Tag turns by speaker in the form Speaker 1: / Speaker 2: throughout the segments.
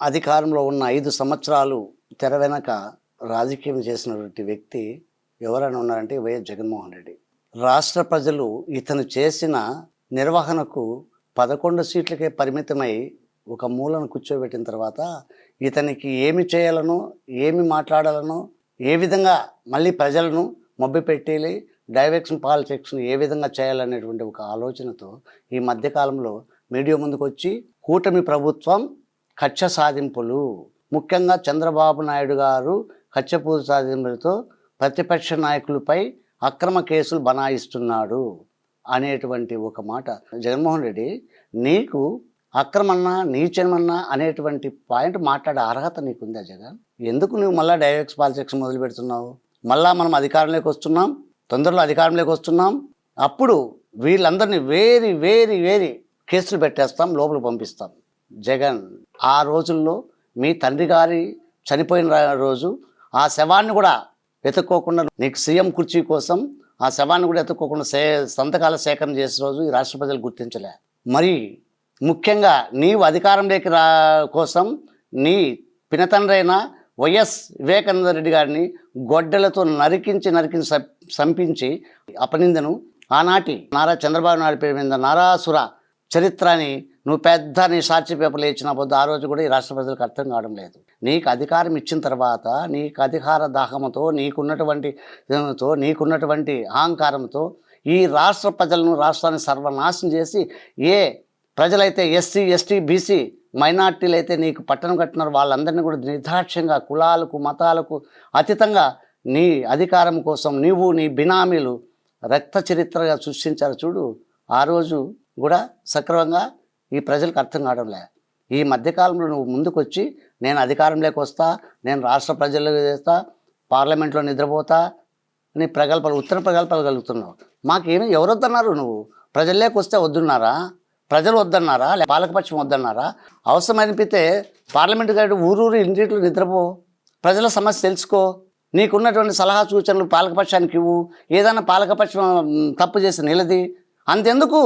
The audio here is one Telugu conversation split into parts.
Speaker 1: అధికారంలో ఉన్న 5 సంవత్సరాలు తెర వెనక రాజకీయం చేసినటువంటి వ్యక్తి ఎవరైనా ఉన్నారంటే వైఎస్ జగన్మోహన్ రెడ్డి. రాష్ట్ర ప్రజలు ఇతను చేసిన నిర్వహణకు 11 సీట్లకే పరిమితమై ఒక మూలను కూర్చోబెట్టిన తర్వాత ఇతనికి ఏమి చేయాలనో, ఏమి మాట్లాడాలనో, ఏ విధంగా మళ్ళీ ప్రజలను మభ్యపెట్టి డైవర్షన్ పాలిటిక్స్ను ఏ విధంగా చేయాలనేటువంటి ఒక ఆలోచనతో ఈ మధ్యకాలంలో మీడియా ముందుకు వచ్చి కూటమి ప్రభుత్వం కక్ష సాధింపులు, ముఖ్యంగా చంద్రబాబు నాయుడు గారు కక్షపూర్తి సాధింపులతో ప్రతిపక్ష నాయకులపై అక్రమ కేసులు బనాయిస్తున్నాడు అనేటువంటి ఒక మాట. జగన్మోహన్ రెడ్డి, నీకు అక్రమన్నా నీచమన్నా అనేటువంటి పాయింట్ మాట్లాడే అర్హత నీకుందా జగన్? ఎందుకు నువ్వు మళ్ళీ డైవర్స్ పాలిటిక్స్ మొదలు పెడుతున్నావు? మళ్ళా మనం అధికారంలోకి వస్తున్నాం, తొందరలో అధికారంలోకి వస్తున్నాం. అప్పుడు వీళ్ళందరినీ వేరి కేసులు పెట్టేస్తాం, లోపల పంపిస్తాం. జగన్, ఆ రోజుల్లో మీ తండ్రి గారి చనిపోయిన రోజు ఆ శవాన్ని కూడా వెతుక్కోకుండా, నీకు సీఎం కుర్చీ కోసం ఆ శవాన్ని కూడా వెతుక్కోకుండా సంతకాల సేకరణ చేసే రోజు ఈ రాష్ట్ర ప్రజలు గుర్తించలే. మరి ముఖ్యంగా నీవు అధికారంలోకి కోసం నీ పినతండ్రైన వైఎస్ వివేకానంద రెడ్డి గారిని గొడ్డలతో నరికించి సంపించి అపనిందను ఆనాటి నారా చంద్రబాబు నాయుడు పేరు మీద నారాసుర చరిత్రని నువ్వు పెద్ద నీ సాక్షి పేపర్లు ఇచ్చిన పొద్దు ఆ రోజు కూడా ఈ రాష్ట్ర ప్రజలకు అర్థం కావడం లేదు. నీకు అధికారం ఇచ్చిన తర్వాత నీకు అధికార దాహంతో నీకున్నటువంటి అహంకారంతో ఈ రాష్ట్ర ప్రజలను, రాష్ట్రాన్ని సర్వనాశనం చేసి ఏ ప్రజలైతే ఎస్సీ, ఎస్టీ, బీసీ మైనార్టీలు అయితే నీకు పట్టణం కట్టినారు వాళ్ళందరినీ కూడా నిర్దాక్ష్యంగా కులాలకు మతాలకు అతీతంగా నీ అధికారం కోసం నీవు నీ బినామీలు రక్త చరిత్రగా సృష్టించారు చూడు. ఆ రోజు కూడా సక్రమంగా ఈ ప్రజలకు అర్థం కావడంలే. ఈ మధ్యకాలంలో నువ్వు ముందుకొచ్చి నేను అధికారంలోకి వస్తా, నేను రాష్ట్ర ప్రజలకు చేస్తా, పార్లమెంట్లో నిద్రపోతా అని ఉత్తర ప్రగల్భాలు కలుగుతున్నావు. మాకేమి ఎవరు వద్దన్నారు? నువ్వు ప్రజల్లోకి వస్తే వద్దున్నారా? ప్రజలు వద్దన్నారా? పాలకపక్షం వద్దన్నారా? అవసరం అనిపితే పార్లమెంటు గారి ఊరూరు ఇంటిలో నిద్రపో, ప్రజల సమస్య తెలుసుకో, నీకున్నటువంటి సలహా సూచనలు పాలకపక్షానికి ఇవ్వు, ఏదైనా పాలకపక్షం తప్పు చేసి నిలది. అంతెందుకు,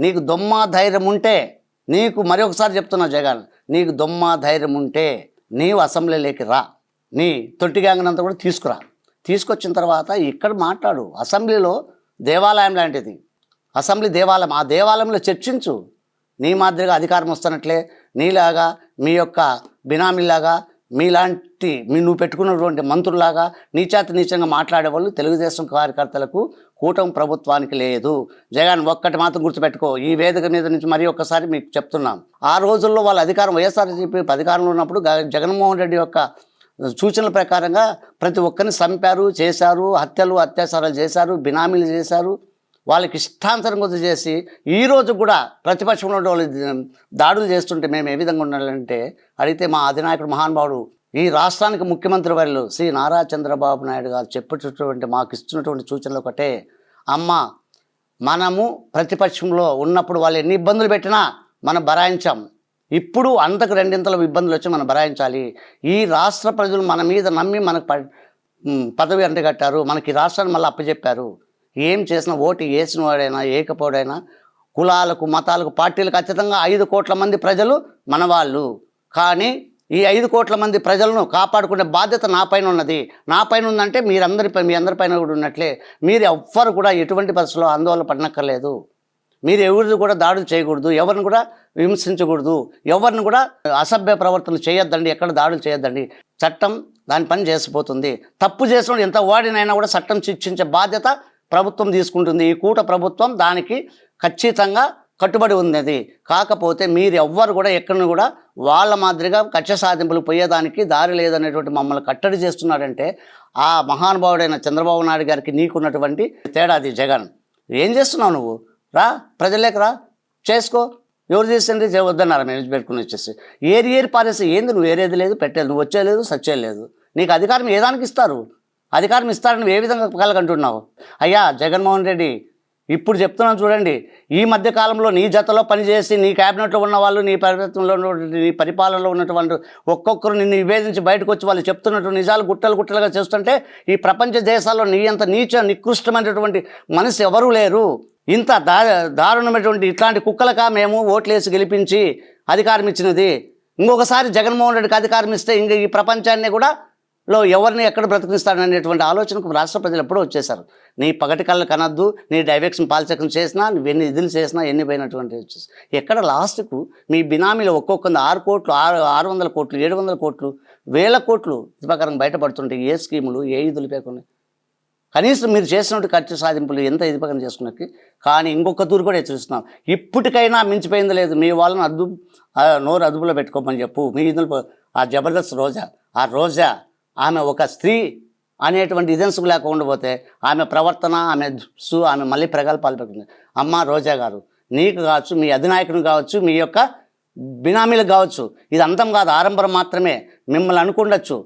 Speaker 1: నీకు దొమ్మ ధైర్యం ఉంటే, నీకు మరొకసారి చెప్తున్నా జగన్, నీకు దొమ్మ ధైర్యం ఉంటే నీవు అసెంబ్లీలోకి రా, నీ తొట్టి గ్యాంగ్నంతా కూడా తీసుకొచ్చిన తర్వాత ఇక్కడ మాట్లాడు. అసెంబ్లీలో దేవాలయం లాంటిది, అసెంబ్లీ దేవాలయం, ఆ దేవాలయంలో చర్చించు. నీ మాదిరిగా అధికారం వస్తున్నట్లే నీలాగా మీ యొక్క బినామీలాగా నువ్వు పెట్టుకున్నటువంటి మంత్రులాగా నీచంగా మాట్లాడేవాళ్ళు తెలుగుదేశం కార్యకర్తలకు కూటమి ప్రభుత్వానికి లేదు. జగన్, ఒక్కటి మాత్రం గుర్తుపెట్టుకో, ఈ వేదిక మీద నుంచి మరీ ఒక్కసారి మీకు చెప్తున్నాం. ఆ రోజుల్లో వాళ్ళ అధికారం వైఎస్ఆర్సీపీ అధికారంలో ఉన్నప్పుడు జగన్మోహన్ రెడ్డి యొక్క సూచనల ప్రకారంగా ప్రతి ఒక్కరిని చంపారు, చేశారు, అత్యాచారాలు చేశారు, బినామీలు చేశారు, వాళ్ళకి ఇష్టాంతరం కొద్ది చేసి ఈరోజు కూడా ప్రతిపక్షంలో వాళ్ళు దాడులు చేస్తుంటే మేము ఏ విధంగా ఉండాలంటే అడిగితే మా అధినాయకుడు మహానుభావుడు ఈ రాష్ట్రానికి ముఖ్యమంత్రి వర్యులు శ్రీ నారా చంద్రబాబు నాయుడు గారు చెప్పేటటువంటి మాకు ఇస్తున్నటువంటి సూచనలు ఒకటే, అమ్మ, మనము ప్రతిపక్షంలో ఉన్నప్పుడు వాళ్ళు ఎన్ని ఇబ్బందులు పెట్టినా మనం భరాయించాం, ఇప్పుడు అంతకు రెండింతల ఇబ్బందులు వచ్చి మనం భరాయించాలి. ఈ రాష్ట్ర ప్రజలు మన మీద నమ్మి మనకు పదవి అంటగట్టారు, మనకి రాష్ట్రాన్ని మళ్ళీ అప్పచెప్పారు. ఏం చేసిన ఓటు వేసిన వాడైనా ఏకపోడైనా కులాలకు మతాలకు పార్టీలకు అతీతంగా 5 కోట్ల మంది ప్రజలు మన వాళ్ళు. కానీ ఈ 5 కోట్ల మంది ప్రజలను కాపాడుకునే బాధ్యత నా పైన ఉన్నది. నా పైన ఉందంటే మీ అందరిపైన కూడా ఉన్నట్లే. మీరు ఎవ్వరు కూడా ఎటువంటి పరిస్థితుల్లో ఆందోళన పడనక్కర్లేదు. మీరు ఎవరిని కూడా దాడులు చేయకూడదు, ఎవరిని కూడా విమర్శించకూడదు, ఎవరిని కూడా అసభ్య ప్రవర్తనలు చేయొద్దండి, ఎక్కడ దాడులు చేయొద్దండి. చట్టం దాని పని చేసిపోతుంది. తప్పు చేసిన ఎంత వాడినైనా కూడా చట్టం శిక్షించే బాధ్యత ప్రభుత్వం తీసుకుంటుంది. ఈ కూట ప్రభుత్వం దానికి ఖచ్చితంగా కట్టుబడి ఉన్నది. కాకపోతే మీరు ఎవ్వరు కూడా ఎక్కడిని కూడా వాళ్ళ మాదిరిగా కక్ష సాధింపులు పోయేదానికి దారి లేదనేటువంటి మమ్మల్ని కట్టడి చేస్తున్నాడంటే ఆ మహానుభావుడైన చంద్రబాబు నాయుడు గారికి నీకున్నటువంటి తేడాది. జగన్, ఏం చేస్తున్నావు నువ్వు? రా, ప్రజలేక రా, చేసుకో. ఎవరు చేసింది వద్దన్నారా? మేము పెట్టుకుని వచ్చేసి ఏరి పారేసి ఏంది? నువ్వు ఏరేది లేదు, పెట్టేది, నువ్వు వచ్చేలేదు, సచ్చేయలేదు. నీకు అధికారం ఏదానికి ఇస్తారు? అధికారం ఇస్తారని ఏ విధంగా కలగంటున్నావు? అయ్యా జగన్మోహన్ రెడ్డి, ఇప్పుడు చెప్తున్నాను చూడండి, ఈ మధ్యకాలంలో నీ జతలో పనిచేసి నీ క్యాబినెట్లో ఉన్న వాళ్ళు, నీ ప్రభుత్వంలో నీ పరిపాలనలో ఉన్నటువంటి ఒక్కొక్కరు నిన్ను విభేదించి బయటకు వచ్చి వాళ్ళు చెప్తున్నటువంటి నిజాలు గుట్టలుగా చేస్తుంటే ఈ ప్రపంచ దేశాల్లో నీ అంత నికృష్టమైనటువంటి మనిషి ఎవరూ లేరు. ఇంత దారుణమైనటువంటి ఇట్లాంటి కుక్కలకా మేము ఓట్లేసి గెలిపించి అధికారం ఇచ్చినది? ఇంకొకసారి జగన్మోహన్ రెడ్డికి అధికారం ఇస్తే ఇంక ఈ ప్రపంచాన్ని కూడా ఎవరిని ఎక్కడ బ్రతికిస్తాడనేటువంటి ఆలోచనకు రాష్ట్ర ప్రజలు ఎప్పుడూ వచ్చేసారు. నీ పగటి కళ్ళు కనద్దు, నీ డైరెక్షన్ పాలచకం చేసినా, నువ్వు ఎన్ని ఇదులు చేసినా, ఎన్ని పోయినటువంటి వచ్చేసి ఎక్కడ లాస్ట్కు మీ బినామీలు ఒక్కొక్క 6 కోట్లు 600 కోట్లు 700 కోట్లు 1000 కోట్లు ఇది ప్రకారం బయటపడుతుంటే ఏ స్కీములు ఏ ఇదులు పేకుండా కనీసం మీరు చేసినట్టు ఖర్చు సాధింపులు ఎంత ఇది ప్రకారం చేసుకున్నకి. కానీ ఇంకొక తూరు కూడా హెచ్చరిస్తున్నాం, ఇప్పటికైనా మించిపోయింది లేదు. మీ వాళ్ళని నోరు అదుపులో పెట్టుకోమని చెప్పు. మీ ఇదులు ఆ జబర్దస్త్ రోజా ఆమె ఒక స్త్రీ అనేటువంటి ఇదెన్సుకు లేకుండా పోతే ఆమె ప్రవర్తన, ఆమె మళ్ళీ ప్రగల్భాలు పెడుతుంది. అమ్మ రోజా గారు, నీకు కావచ్చు, మీ అధినాయకుని కావచ్చు, మీ యొక్క బినామీలకు కావచ్చు, ఇది అంతం కాదు, ఆరంభం మాత్రమే. మిమ్మల్ని అనుకుండొచ్చు,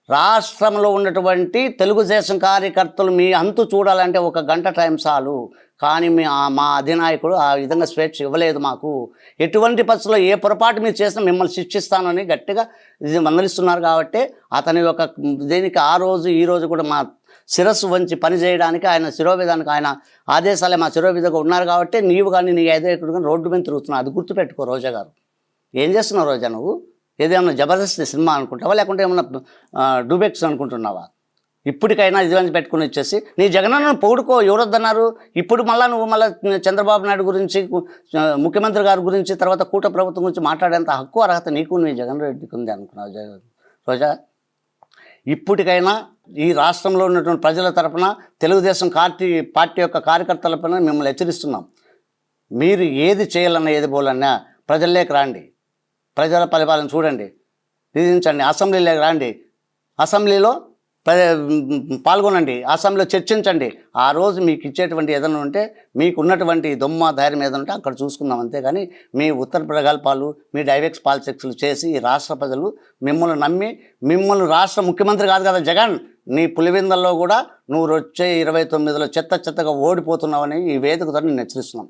Speaker 1: రాష్ట్రంలో ఉన్నటువంటి తెలుగుదేశం కార్యకర్తలు మీ అంతు చూడాలంటే 1 గంట టైం చాలు. కానీ మా అధినాయకుడు ఆ విధంగా స్వేచ్ఛ ఇవ్వలేదు మాకు. ఎటువంటి పరిస్థితుల్లో ఏ పొరపాటు మీరు చేసినా మిమ్మల్ని శిక్షిస్తానని గట్టిగా ఇది మందలిస్తున్నారు. కాబట్టి అతని యొక్క దీనికి ఆ రోజు ఈ రోజు కూడా మా శిరస్సు వంచి పని చేయడానికి ఆయన శిరోవేదానికి ఆయన ఆదేశాలే మా శిరోవేదగా ఉన్నారు. కాబట్టి నీవు కానీ నీ అధినాయకుడు కానీ రోడ్డు మీద తిరుగుతున్నావు. అది గుర్తుపెట్టుకో రోజా గారు. ఏం చేస్తున్నావు రోజా నువ్వు? ఏదేమన్నా జబర్దస్త్ సినిమా అనుకుంటావా, లేకుంటే ఏమన్నా డూబెక్స్ అనుకుంటున్నావా? ఇప్పటికైనా ఇది పెట్టుకుని వచ్చేసి నీ జగనన్నను పొగుడుకో. ఎవరొద్దన్నారు? ఇప్పుడు నువ్వు చంద్రబాబు నాయుడు గురించి, ముఖ్యమంత్రి గారి గురించి, తర్వాత కూట ప్రభుత్వం గురించి మాట్లాడేంత హక్కు అర్హత నీకు నీ జగన్ రెడ్డికి ఉంది అనుకున్నావు రోజా? ఇప్పటికైనా ఈ రాష్ట్రంలో ఉన్నటువంటి ప్రజల తరపున, తెలుగుదేశం పార్టీ యొక్క కార్యకర్తల పైన మిమ్మల్ని హెచ్చరిస్తున్నాం. మీరు ఏది చేయాలన్నా ఏది పోలన్నా ప్రజల్లోకి రాండి, ప్రజల పరిపాలన చూడండి, విధించండి, అసెంబ్లీలోకి రండి, అసెంబ్లీలో పాల్గొనండి, అసెంబ్లీలో చర్చించండి. ఆ రోజు మీకు ఇచ్చేటువంటి ఏదైనా ఉంటే, మీకు ఉన్నటువంటి దొమ్మ ధైర్యం ఏదైనా ఉంటే అక్కడ చూసుకుందాం. అంతేగాని మీ ఉత్తర ప్రగల్భాలు, మీ డైరెక్ట్ పాలిటిక్స్లు చేసి ఈ రాష్ట్ర ప్రజలు మిమ్మల్ని నమ్మి, మిమ్మల్ని రాష్ట్ర ముఖ్యమంత్రి కాదు కదా జగన్, నీ పులివెందల్లో కూడా నువ్వు వచ్చే 29లో చెత్తగా ఓడిపోతున్నావని ఈ వేదికతో నేను హెచ్చరిస్తున్నాం.